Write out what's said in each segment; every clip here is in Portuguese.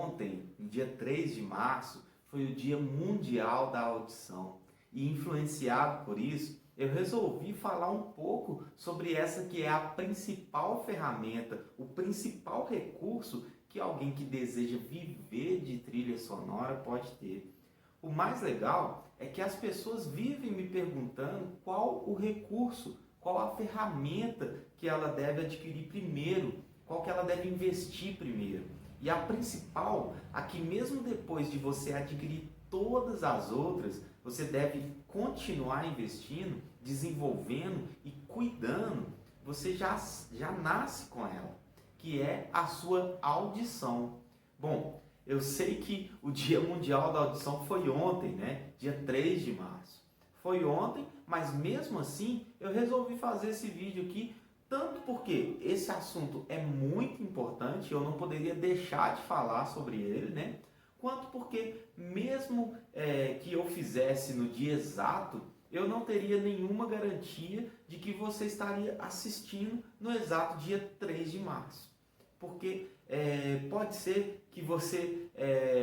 Ontem, no dia 3 de março, foi o Dia Mundial da Audição. E influenciado por isso, eu resolvi falar um pouco sobre essa que é a principal ferramenta, o principal recurso que alguém que deseja viver de trilha sonora pode ter. O mais legal é que as pessoas vivem me perguntando qual o recurso, qual a ferramenta que ela deve adquirir primeiro, qual que ela deve investir primeiro. E a principal, a que mesmo depois de você adquirir todas as outras, você deve continuar investindo, desenvolvendo e cuidando, você já nasce com ela, que é a sua audição. Bom, eu sei que o Dia Mundial da Audição foi ontem, né? Dia 3 de março. Foi ontem, mas mesmo assim eu resolvi fazer esse vídeo aqui, tanto porque esse assunto é muito importante, eu não poderia deixar de falar sobre ele, né? Quanto porque mesmo que eu fizesse no dia exato, eu não teria nenhuma garantia de que você estaria assistindo no exato dia 3 de março. Porque pode ser que você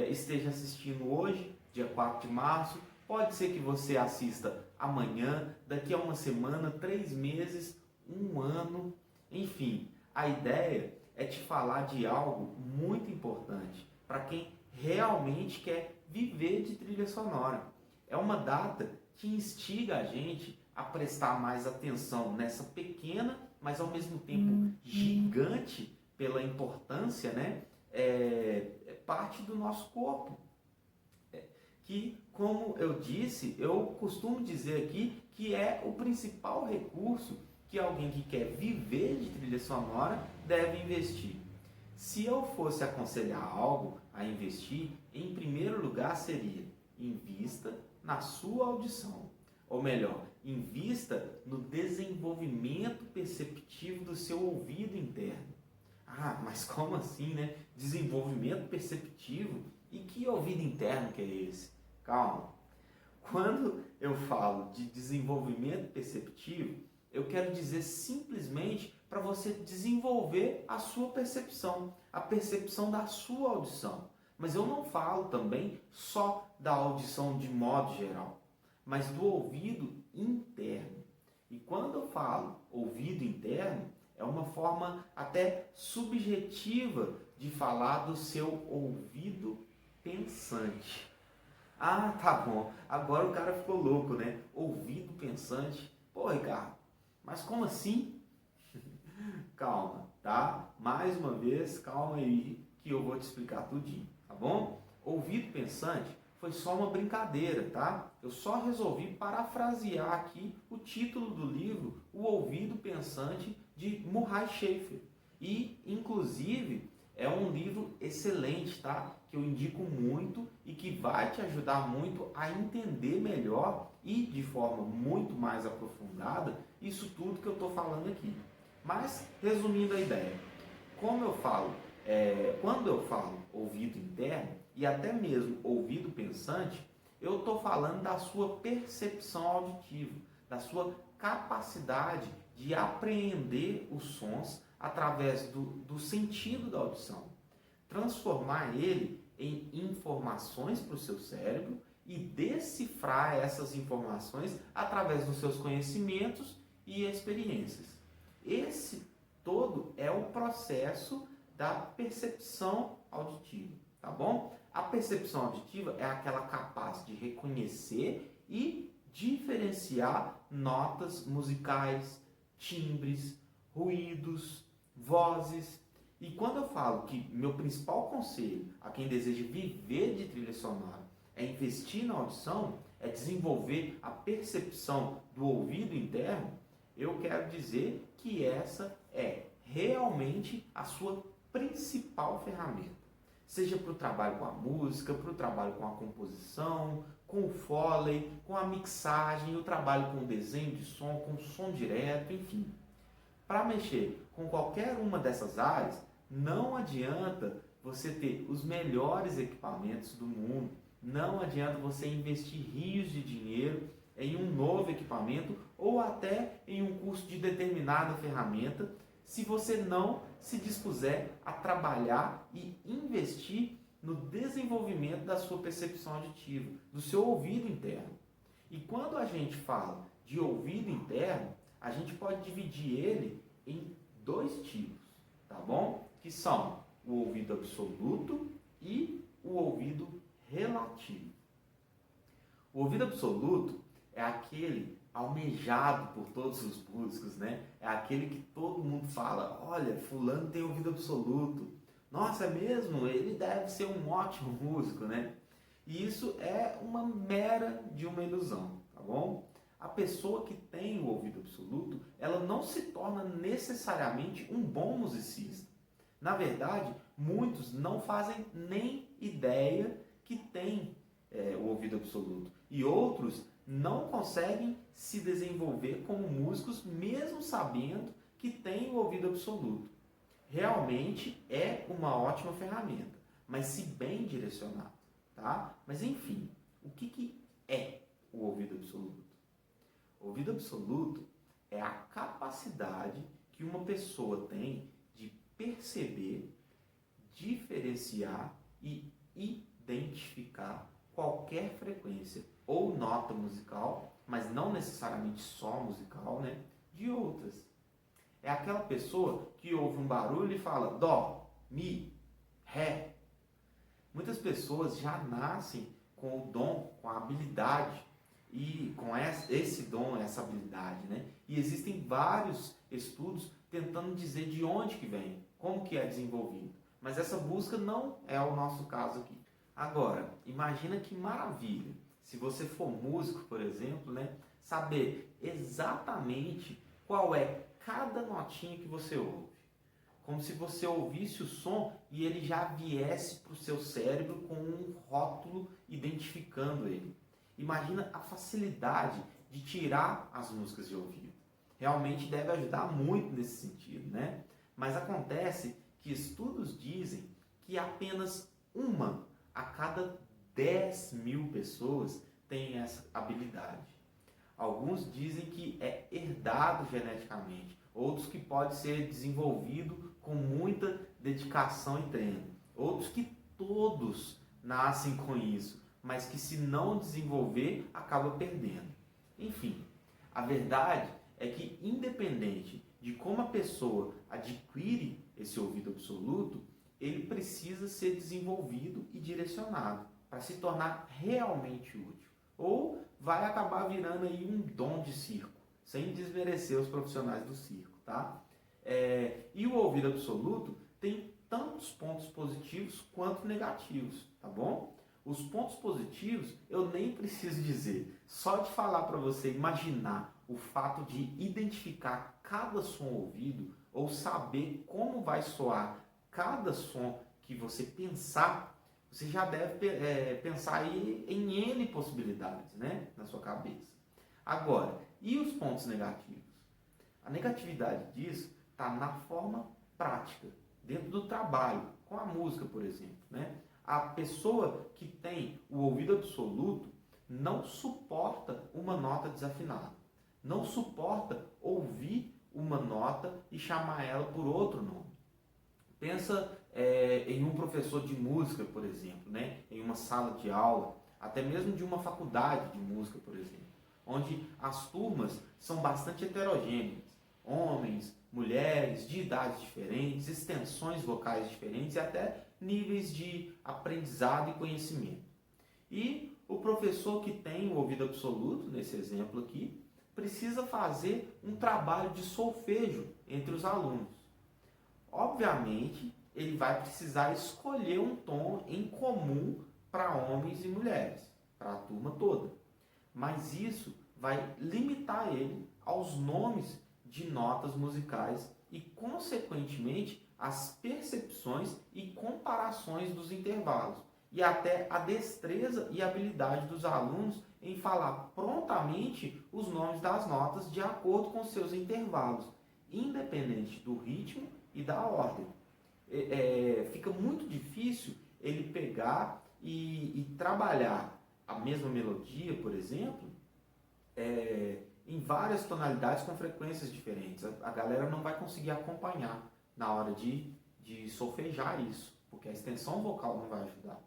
esteja assistindo hoje, dia 4 de março, pode ser que você assista amanhã, daqui a uma semana, 3 meses, um ano, enfim. A ideia é te falar de algo muito importante para quem realmente quer viver de trilha sonora. É uma data que instiga a gente a prestar mais atenção nessa pequena, mas ao mesmo tempo gigante pela importância, né? Parte do nosso corpo. Que, como eu disse, eu costumo dizer aqui que é o principal recurso que alguém que quer viver de trilha sonora deve investir. Se eu fosse aconselhar algo a investir, em primeiro lugar seria: invista na sua audição. Ou melhor, invista no desenvolvimento perceptivo do seu ouvido interno. Ah, mas como assim, né? Desenvolvimento perceptivo? E que ouvido interno que é esse? Calma. Quando eu falo de desenvolvimento perceptivo, eu quero dizer simplesmente para você desenvolver a sua percepção, a percepção da sua audição. Mas eu não falo também só da audição de modo geral, mas do ouvido interno. E quando eu falo ouvido interno, é uma forma até subjetiva de falar do seu ouvido pensante. Ah, tá bom. Agora o cara ficou louco, né? Ouvido pensante. Pô, Ricardo, mas como assim? Calma, tá? Mais uma vez, calma aí que eu vou te explicar tudinho, tá bom? Ouvido pensante foi só uma brincadeira, tá? Eu só resolvi parafrasear aqui o título do livro O Ouvido Pensante, de Murray Schafer. E, inclusive, é um livro excelente, tá? Que eu indico muito e que vai te ajudar muito a entender melhor e de forma muito mais aprofundada isso tudo que eu estou falando aqui. Mas, resumindo a ideia, como eu falo, quando eu falo ouvido interno e até mesmo ouvido pensante, eu estou falando da sua percepção auditiva, da sua capacidade de apreender os sons através do sentido da audição, transformar ele em informações para o seu cérebro e decifrar essas informações através dos seus conhecimentos e experiências. Esse todo é o processo da percepção auditiva, tá bom? A percepção auditiva é aquela capaz de reconhecer e diferenciar notas musicais, timbres, ruídos, vozes. E quando eu falo que meu principal conselho a quem deseja viver de trilha sonora é investir na audição, é desenvolver a percepção do ouvido interno, eu quero dizer que essa é realmente a sua principal ferramenta. Seja para o trabalho com a música, para o trabalho com a composição, com o Foley, com a mixagem, o trabalho com o desenho de som, com o som direto, enfim. Para mexer com qualquer uma dessas áreas, não adianta você ter os melhores equipamentos do mundo, não adianta você investir rios de dinheiro em um novo equipamento ou até em um curso de determinada ferramenta, se você não se dispuser a trabalhar e investir no desenvolvimento da sua percepção auditiva, do seu ouvido interno. E quando a gente fala de ouvido interno, a gente pode dividir ele em dois tipos, tá bom? Que são o ouvido absoluto e o ouvido relativo. O ouvido absoluto é aquele almejado por todos os músicos, né? É aquele que todo mundo fala, olha, fulano tem ouvido absoluto. Nossa, é mesmo? Ele deve ser um ótimo músico, né? E isso é uma mera de uma ilusão, tá bom? A pessoa que tem o ouvido absoluto, ela não se torna necessariamente um bom musicista. Na verdade, muitos não fazem nem ideia que tem o ouvido absoluto. E outros não conseguem se desenvolver como músicos, mesmo sabendo que tem o ouvido absoluto. Realmente é uma ótima ferramenta, mas se bem direcionado, tá? Mas enfim, o que é o ouvido absoluto? O ouvido absoluto é a capacidade que uma pessoa tem de perceber, diferenciar e identificar qualquer frequência ou nota musical, mas não necessariamente só musical, né, de outras. É aquela pessoa que ouve um barulho e fala dó, mi, ré. Muitas pessoas já nascem com o dom, com a habilidade e com esse dom, essa habilidade, né? E existem vários estudos tentando dizer de onde que vem, como que é desenvolvido. Mas essa busca não é o nosso caso aqui. Agora, imagina que maravilha, se você for músico, por exemplo, né, saber exatamente qual é cada notinha que você ouve. Como se você ouvisse o som e ele já viesse para o seu cérebro com um rótulo identificando ele. Imagina a facilidade de tirar as músicas de ouvido. Realmente deve ajudar muito nesse sentido, né? Mas acontece que estudos dizem que apenas uma a cada 10.000 pessoas tem essa habilidade. Alguns dizem que é herdado geneticamente, outros que pode ser desenvolvido com muita dedicação e treino, outros que todos nascem com isso, mas que se não desenvolver, acaba perdendo. Enfim, a verdade é que independente de como a pessoa adquire esse ouvido absoluto, ele precisa ser desenvolvido e direcionado para se tornar realmente útil. Ou vai acabar virando aí um dom de circo, sem desmerecer os profissionais do circo, tá? E o ouvido absoluto tem tantos pontos positivos quanto negativos, tá bom? Os pontos positivos eu nem preciso dizer. Só de falar para você imaginar o fato de identificar cada som ouvido ou saber como vai soar cada som que você pensar, você já deve pensar aí em N possibilidades, né, na sua cabeça. Agora, e os pontos negativos? A negatividade disso está na forma prática, dentro do trabalho, com a música, por exemplo, né? A pessoa que tem o ouvido absoluto não suporta uma nota desafinada, não suporta ouvir uma nota e chamar ela por outro nome. Pensa em um professor de música, por exemplo, né? Em uma sala de aula, até mesmo de uma faculdade de música, por exemplo, onde as turmas são bastante heterogêneas, homens, mulheres, de idades diferentes, extensões vocais diferentes e até níveis de aprendizado e conhecimento. E o professor que tem o ouvido absoluto, nesse exemplo aqui, precisa fazer um trabalho de solfejo entre os alunos. Obviamente, ele vai precisar escolher um tom em comum para homens e mulheres, para a turma toda. Mas isso vai limitar ele aos nomes de notas musicais e, consequentemente, as percepções e comparações dos intervalos e até a destreza e habilidade dos alunos em falar prontamente os nomes das notas de acordo com seus intervalos, independente do ritmo e da ordem. Fica muito difícil ele pegar e trabalhar a mesma melodia, por exemplo, em várias tonalidades com frequências diferentes. A galera não vai conseguir acompanhar na hora de solfejar isso, porque porque a extensão vocal não vai ajudar.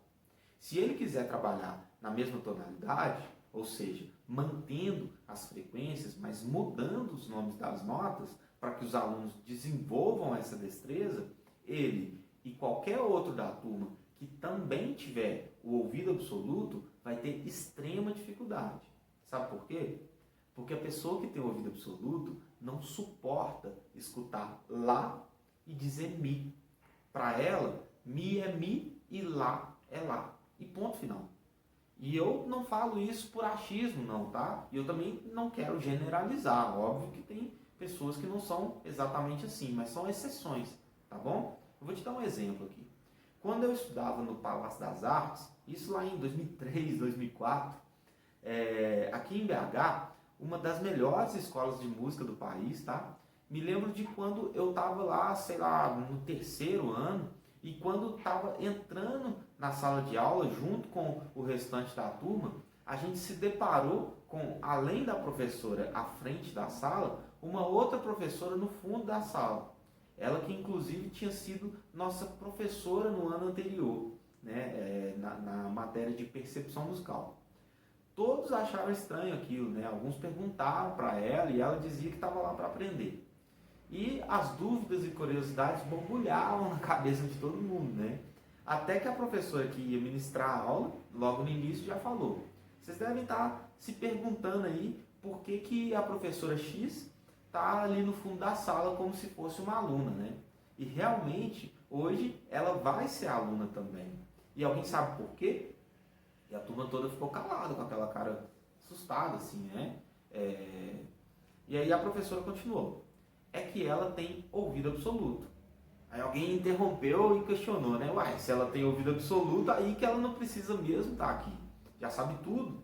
Se ele quiser trabalhar na mesma tonalidade, ou seja, mantendo as frequências, mas mudando os nomes das notas, para que os alunos desenvolvam essa destreza, ele e qualquer outro da turma que também tiver o ouvido absoluto vai ter extrema dificuldade. Sabe por quê? Porque a pessoa que tem o ouvido absoluto não suporta escutar lá e dizer mi. Para ela, mi é mi e lá é lá. E ponto final. E eu não falo isso por achismo, não, tá? E eu também não quero generalizar. Óbvio que tem pessoas que não são exatamente assim, mas são exceções, tá bom? Eu vou te dar um exemplo aqui. Quando eu estudava no Palácio das Artes, isso lá em 2003, 2004, aqui em BH, uma das melhores escolas de música do país, tá? Me lembro de quando eu estava lá, sei lá, no terceiro ano, e quando estava entrando na sala de aula, junto com o restante da turma, a gente se deparou com, além da professora à frente da sala, uma outra professora no fundo da sala. Ela que inclusive tinha sido nossa professora no ano anterior, né, na matéria de percepção musical. Todos acharam estranho aquilo, né? Alguns perguntaram para ela e ela dizia que estava lá para aprender. E as dúvidas e curiosidades borbulhavam na cabeça de todo mundo, né? Até que a professora que ia ministrar a aula, logo no início, já falou: vocês devem estar se perguntando aí por que a professora X está ali no fundo da sala como se fosse uma aluna, né? E realmente, hoje, ela vai ser aluna também. E alguém sabe por quê? E a turma toda ficou calada, com aquela cara assustada, assim, né? E aí a professora continuou: é que ela tem ouvido absoluto. Aí alguém interrompeu e questionou, né? Uai, se ela tem ouvido absoluto, aí que ela não precisa mesmo estar aqui. Já sabe tudo.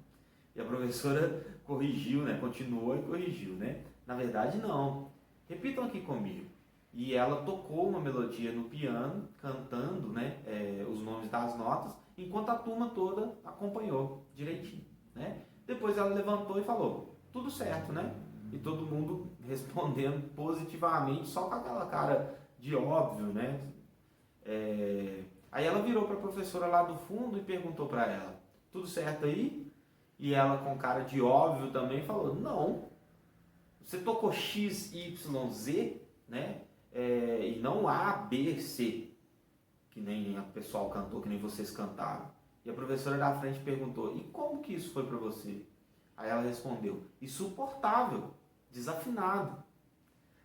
E a professora corrigiu, né? Continuou e corrigiu, né? Na verdade, não. Repitam aqui comigo. E ela tocou uma melodia no piano, cantando, né? Os nomes das notas, enquanto a turma toda acompanhou direitinho, né? Depois ela levantou e falou: tudo certo, né? E todo mundo respondendo positivamente, só com aquela cara de óbvio, né? Aí ela virou para a professora lá do fundo e perguntou para ela: tudo certo aí? E ela, com cara de óbvio também, falou: não, você tocou X, Y, Z, né? E não A, B, C, que nem o pessoal cantou, que nem vocês cantaram. E a professora da frente perguntou: e como que isso foi para você? Aí ela respondeu: insuportável, desafinado.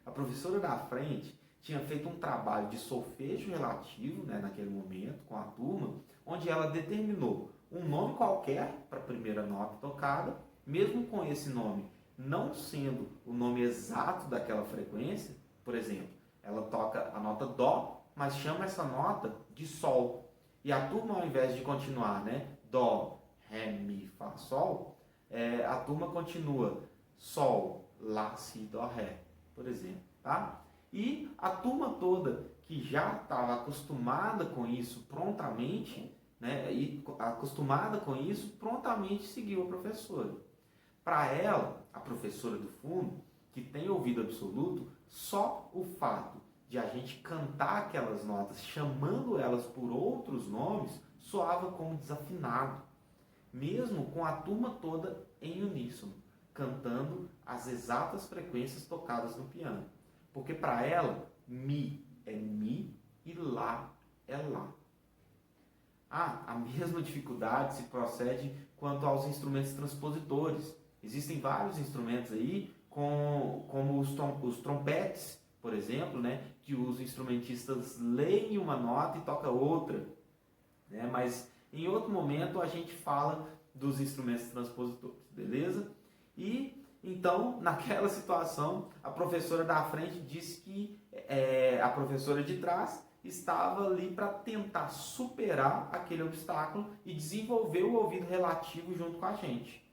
A professora da frente tinha feito um trabalho de solfejo relativo, né, naquele momento, com a turma, onde ela determinou um nome qualquer para a primeira nota tocada, mesmo com esse nome não sendo o nome exato daquela frequência. Por exemplo, ela toca a nota Dó, mas chama essa nota de Sol. E a turma, ao invés de continuar, né, Dó, Ré, Mi, Fá, Sol, a turma continua Sol, Lá, Si, Dó, Ré, por exemplo, tá? E a turma toda que já estava acostumada com isso prontamente, né, e acostumada com isso, prontamente seguiu a professora. Para ela, a professora do fundo, que tem ouvido absoluto, só o fato de a gente cantar aquelas notas chamando elas por outros nomes soava como desafinado, mesmo com a turma toda em uníssono, cantando as exatas frequências tocadas no piano. Porque para ela, mi é mi e lá é lá. A mesma dificuldade se procede quanto aos instrumentos transpositores. Existem vários instrumentos aí, como os trompetes, por exemplo, né, que os instrumentistas leem uma nota e tocam outra, né, mas em outro momento a gente fala dos instrumentos transpositores, beleza? E então, naquela situação, a professora da frente disse que a professora de trás estava ali para tentar superar aquele obstáculo e desenvolver o ouvido relativo junto com a gente.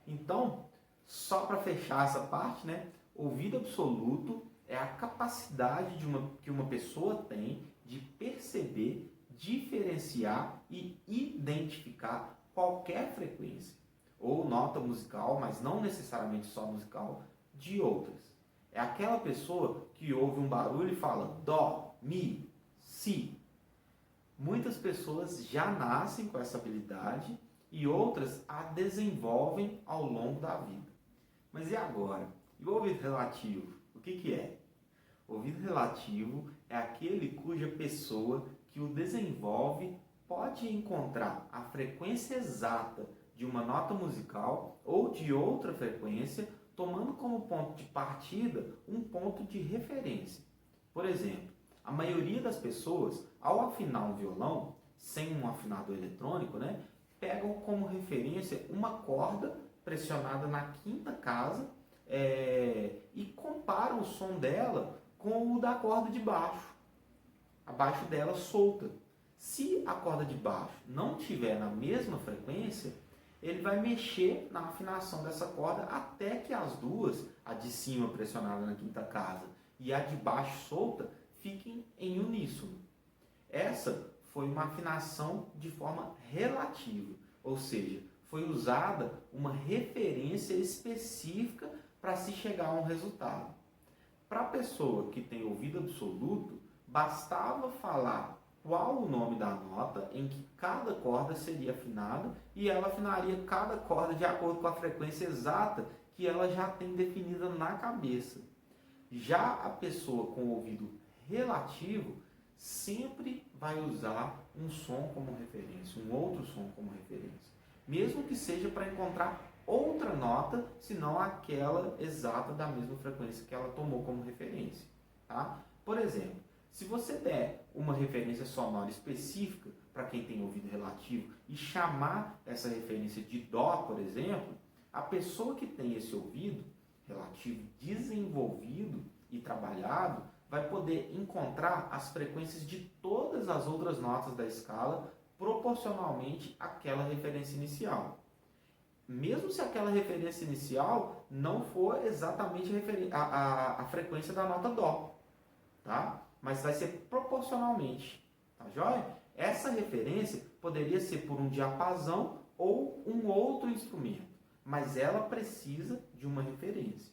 Então, só para fechar essa parte, né? Ouvido absoluto é a capacidade que uma pessoa tem de perceber, diferenciar e identificar qualquer frequência ou nota musical, mas não necessariamente só musical, de outras. É aquela pessoa que ouve um barulho e fala Dó, Mi, Si. Muitas pessoas já nascem com essa habilidade e outras a desenvolvem ao longo da vida. Mas e agora? E o ouvido relativo? O que é? O ouvido relativo é aquele cuja pessoa que o desenvolve pode encontrar a frequência exata de uma nota musical ou de outra frequência, tomando como ponto de partida um ponto de referência. Por exemplo, a maioria das pessoas, ao afinar um violão, sem um afinador eletrônico, pegam como referência uma corda pressionada na quinta casa e comparam o som dela com o da corda de baixo, abaixo dela solta. Se a corda de baixo não estiver na mesma frequência, ele vai mexer na afinação dessa corda até que as duas, a de cima pressionada na quinta casa e a de baixo solta, fiquem em uníssono. Essa foi uma afinação de forma relativa, ou seja, foi usada uma referência específica para se chegar a um resultado. Para a pessoa que tem ouvido absoluto, bastava falar qual o nome da nota em que cada corda seria afinada e ela afinaria cada corda de acordo com a frequência exata que ela já tem definida na cabeça. Já a pessoa com ouvido relativo sempre vai usar um som como referência, um outro som como referência, mesmo que seja para encontrar outra nota, senão aquela exata da mesma frequência que ela tomou como referência. Tá? Por exemplo, se você der uma referência sonora específica para quem tem ouvido relativo e chamar essa referência de Dó, por exemplo, a pessoa que tem esse ouvido relativo desenvolvido e trabalhado vai poder encontrar as frequências de todas as outras notas da escala proporcionalmente àquela referência inicial. Mesmo se aquela referência inicial não for exatamente a frequência da nota Dó, tá? Mas vai ser proporcionalmente, tá joia? Essa referência poderia ser por um diapasão ou um outro instrumento, mas ela precisa de uma referência.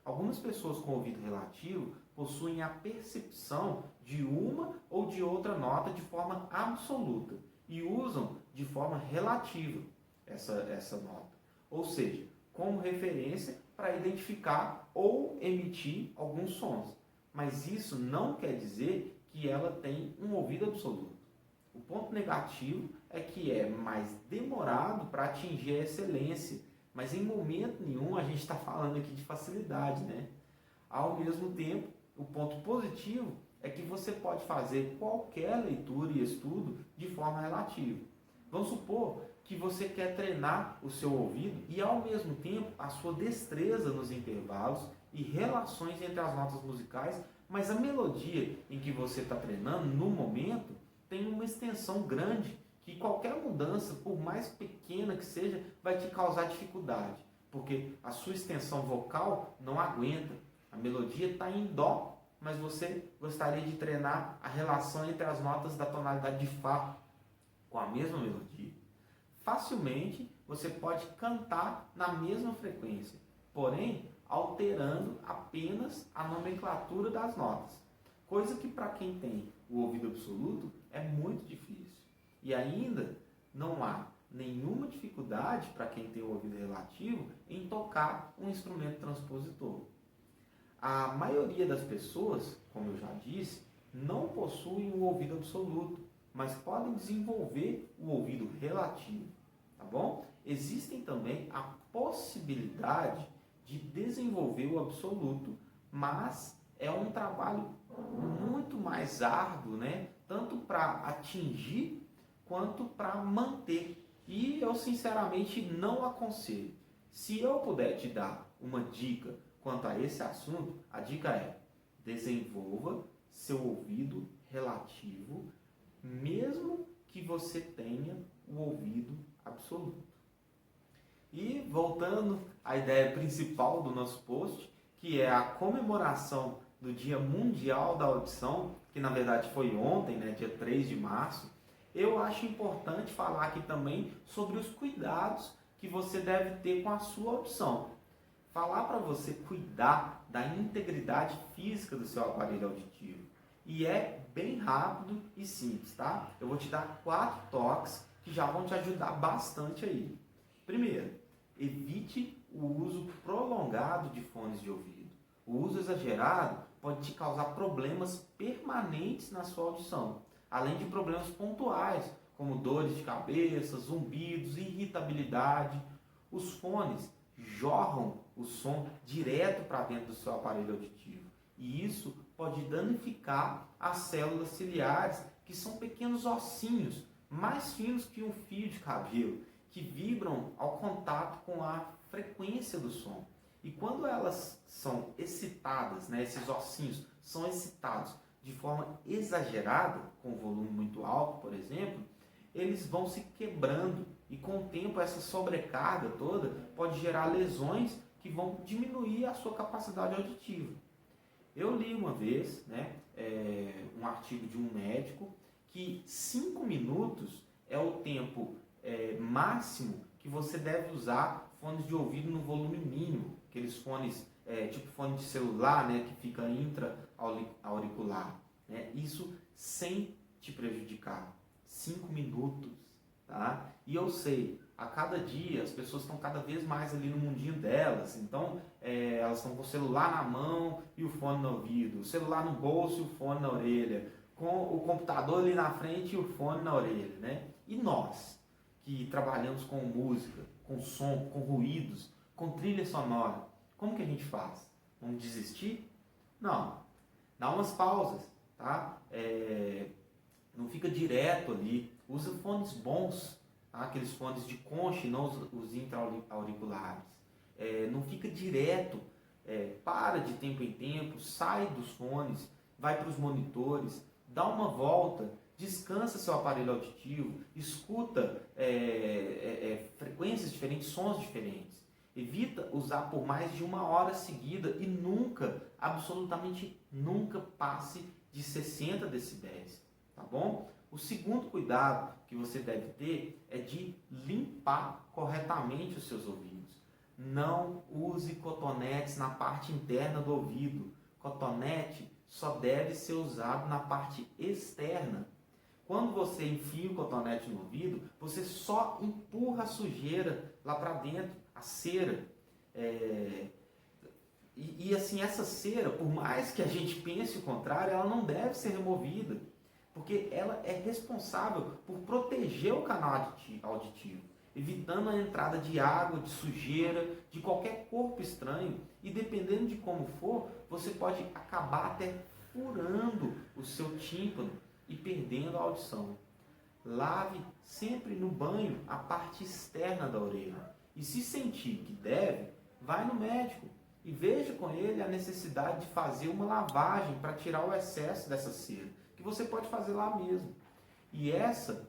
Algumas pessoas com ouvido relativo possuem a percepção de uma ou de outra nota de forma absoluta e usam de forma relativa essa nota, ou seja, como referência para identificar ou emitir alguns sons. Mas isso não quer dizer que ela tem um ouvido absoluto. O ponto negativo é que é mais demorado para atingir a excelência, mas em momento nenhum a gente está falando aqui de facilidade, Ao mesmo tempo, o ponto positivo é que você pode fazer qualquer leitura e estudo de forma relativa. Vamos supor que você quer treinar o seu ouvido e, ao mesmo tempo, a sua destreza nos intervalos e relações entre as notas musicais, mas a melodia em que você está treinando, no momento, tem uma extensão grande que qualquer mudança, por mais pequena que seja, vai te causar dificuldade, porque a sua extensão vocal não aguenta. A melodia está em Dó, mas você gostaria de treinar a relação entre as notas da tonalidade de Fá com a mesma melodia. Facilmente você pode cantar na mesma frequência, porém alterando apenas a nomenclatura das notas, coisa que para quem tem o ouvido absoluto é muito difícil. E ainda não há nenhuma dificuldade para quem tem o ouvido relativo em tocar um instrumento transpositor. A maioria das pessoas, como eu já disse, não possuem o ouvido absoluto, mas podem desenvolver o ouvido relativo, tá bom? Existem também a possibilidade de desenvolver o absoluto, mas é um trabalho muito mais árduo, Tanto para atingir quanto para manter. E eu sinceramente não aconselho. Se eu puder te dar uma dica quanto a esse assunto, a dica é: desenvolva seu ouvido relativo, mesmo que você tenha o ouvido absoluto. E voltando à ideia principal do nosso post, que é a comemoração do Dia Mundial da Audição, que na verdade foi ontem, dia 3 de março, eu acho importante falar aqui também sobre os cuidados que você deve ter com a sua audição. Falar para você cuidar da integridade física do seu aparelho auditivo. E é bem rápido e simples, tá? Eu vou te dar 4 toques que já vão te ajudar bastante aí. Primeiro, evite o uso prolongado de fones de ouvido. O uso exagerado pode te causar problemas permanentes na sua audição, além de problemas pontuais, como dores de cabeça, zumbidos, irritabilidade. Os fones jorram o som direto para dentro do seu aparelho auditivo, e isso pode danificar as células ciliares, que são pequenos ossinhos, mais finos que um fio de cabelo, que vibram ao contato com a frequência do som. E quando elas são excitadas, né, esses ossinhos são excitados de forma exagerada, com volume muito alto, por exemplo, eles vão se quebrando, e com o tempo essa sobrecarga toda pode gerar lesões que vão diminuir a sua capacidade auditiva. Eu li uma vez, né, um artigo de um médico, que 5 minutos é o tempo máximo que você deve usar fones de ouvido no volume mínimo, aqueles fones tipo fone de celular, né, que fica intra-auricular, né, isso sem te prejudicar. 5 minutos, tá? E eu sei, a cada dia as pessoas estão cada vez mais ali no mundinho delas, então elas estão com o celular na mão e o fone no ouvido, o celular no bolso e o fone na orelha, com o computador ali na frente e o fone na orelha, né? E nós, que trabalhamos com música, com som, com ruídos, com trilha sonora, como que a gente faz? Vamos desistir? Não, dá umas pausas, tá? Não fica direto ali, usa fones bons, tá? Aqueles fones de concha e não os intra-auriculares. Não fica direto, para de tempo em tempo, sai dos fones, vai para os monitores, dá uma volta, descansa seu aparelho auditivo, escuta frequências diferentes, sons diferentes. Evita usar por mais de 1 hora seguida e nunca, absolutamente nunca passe de 60 decibéis. Tá bom? O segundo cuidado que você deve ter é de limpar corretamente os seus ouvidos. Não use cotonetes na parte interna do ouvido. Cotonete só deve ser usado na parte externa. Quando você enfia o cotonete no ouvido, você só empurra a sujeira lá para dentro, a cera. E assim, essa cera, por mais que a gente pense o contrário, ela não deve ser removida, porque ela é responsável por proteger o canal auditivo, evitando a entrada de água, de sujeira, de qualquer corpo estranho. E dependendo de como for, você pode acabar até furando o seu tímpano e perdendo a audição. Lave sempre no banho a parte externa da orelha. E se sentir que deve, vai no médico e veja com ele a necessidade de fazer uma lavagem para tirar o excesso dessa cera, que você pode fazer lá mesmo. E essa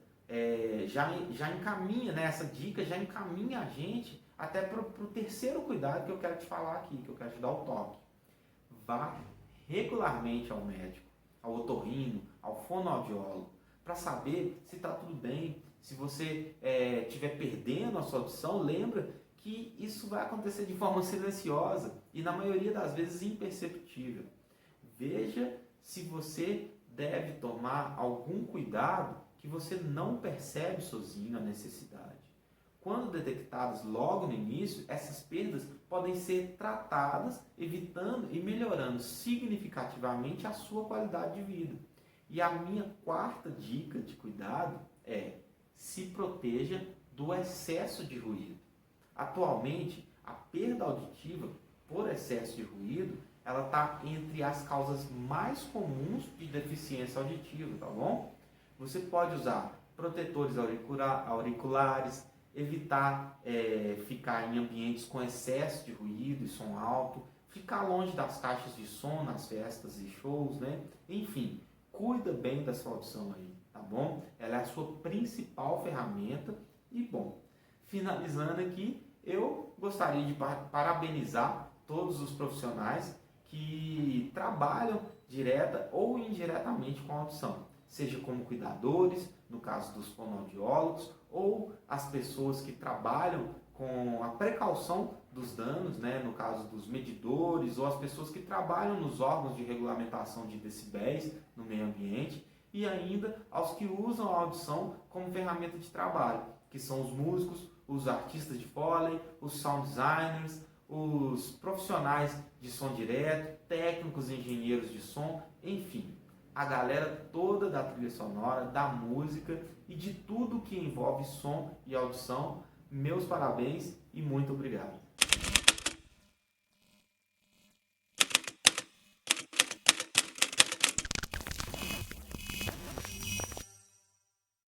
já encaminha, né, essa dica já encaminha a gente até para o terceiro cuidado que eu quero te falar aqui, que eu quero te dar o toque. Vá regularmente ao médico, ao otorrino, ao fonoaudiólogo, para saber se está tudo bem. Se você estiver perdendo a sua audição, lembra que isso vai acontecer de forma silenciosa e na maioria das vezes imperceptível. Veja se você deve tomar algum cuidado que você não percebe sozinho a necessidade. Quando detectadas logo no início, essas perdas podem ser tratadas, evitando e melhorando significativamente a sua qualidade de vida. E a minha quarta dica de cuidado é: se proteja do excesso de ruído. Atualmente, a perda auditiva por excesso de ruído, ela está entre as causas mais comuns de deficiência auditiva, tá bom? Você pode usar protetores auriculares, evitar ficar em ambientes com excesso de ruído e som alto, ficar longe das caixas de som nas festas e shows, né? Enfim, cuida bem da sua audição aí, tá bom? Ela é a sua principal ferramenta. E bom, finalizando aqui, eu gostaria de parabenizar todos os profissionais que trabalham direta ou indiretamente com a audição, seja como cuidadores, no caso dos fonoaudiólogos, ou as pessoas que trabalham com a precaução dos danos, né, no caso dos medidores ou as pessoas que trabalham nos órgãos de regulamentação de decibéis no meio ambiente, e ainda aos que usam a audição como ferramenta de trabalho, que são os músicos, os artistas de Foley, os sound designers, os profissionais de som direto, técnicos e engenheiros de som, enfim, a galera toda da trilha sonora, da música e de tudo que envolve som e audição. Meus parabéns e muito obrigado.